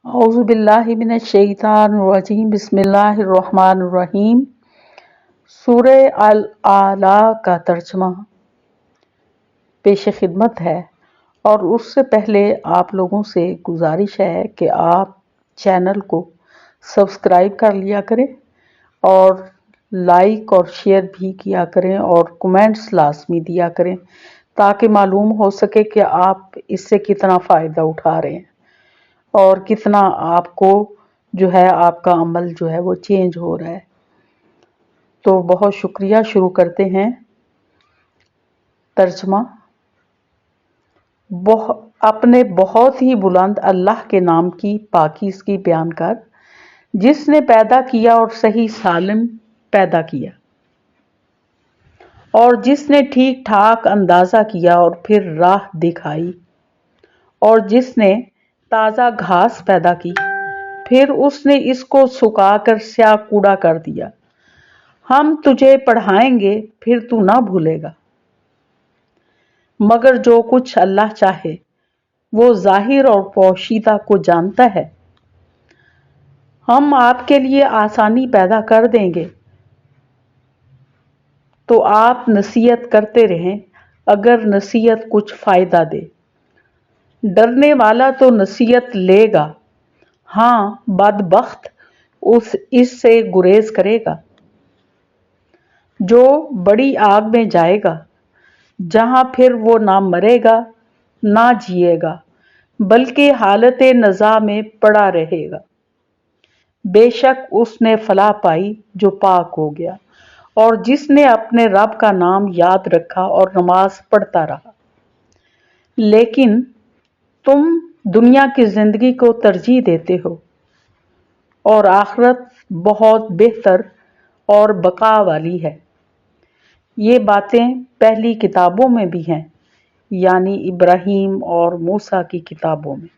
اعوذ باللہ من الشیطان الرجیم بسم اللہ الرحمن الرحیم۔ سورہ الاعلیٰ کا ترجمہ پیش خدمت ہے، اور اس سے پہلے آپ لوگوں سے گزارش ہے کہ آپ چینل کو سبسکرائب کر لیا کریں اور لائک اور شیئر بھی کیا کریں اور کمنٹس لازمی دیا کریں تاکہ معلوم ہو سکے کہ آپ اس سے کتنا فائدہ اٹھا رہے ہیں اور کتنا آپ کو جو ہے آپ کا عمل جو ہے وہ چینج ہو رہا ہے۔ تو بہت شکریہ۔ شروع کرتے ہیں ترجمہ۔ اپنے بہت ہی بلند اللہ کے نام کی پاکیزگی بیان کر، جس نے پیدا کیا اور صحیح سالم پیدا کیا، اور جس نے ٹھیک ٹھاک اندازہ کیا اور پھر راہ دکھائی، اور جس نے تازہ گھاس پیدا کی پھر اس نے اس کو سکا کر سیاہ کوڑا کر دیا۔ ہم تجھے پڑھائیں گے پھر تو نہ بھولے گا، مگر جو کچھ اللہ چاہے وہ ظاہر اور پوشیدہ کو جانتا ہے۔ ہم آپ کے لیے آسانی پیدا کر دیں گے تو آپ نصیحت کرتے رہیں اگر نصیحت کچھ فائدہ دے۔ ڈرنے والا تو نصیحت لے گا، ہاں بدبخت اس سے گریز کرے گا۔ جو بڑی آگ میں جائے گا جہاں پھر وہ نہ مرے گا نہ جیے گا بلکہ حالت نزاع میں پڑا رہے گا۔ بے شک اس نے فلاح پائی جو پاک ہو گیا اور جس نے اپنے رب کا نام یاد رکھا اور نماز پڑھتا رہا۔ لیکن تم دنیا کی زندگی کو ترجیح دیتے ہو اور آخرت بہت بہتر اور بقا والی ہے۔ یہ باتیں پہلی کتابوں میں بھی ہیں، یعنی ابراہیم اور موسیٰ کی کتابوں میں۔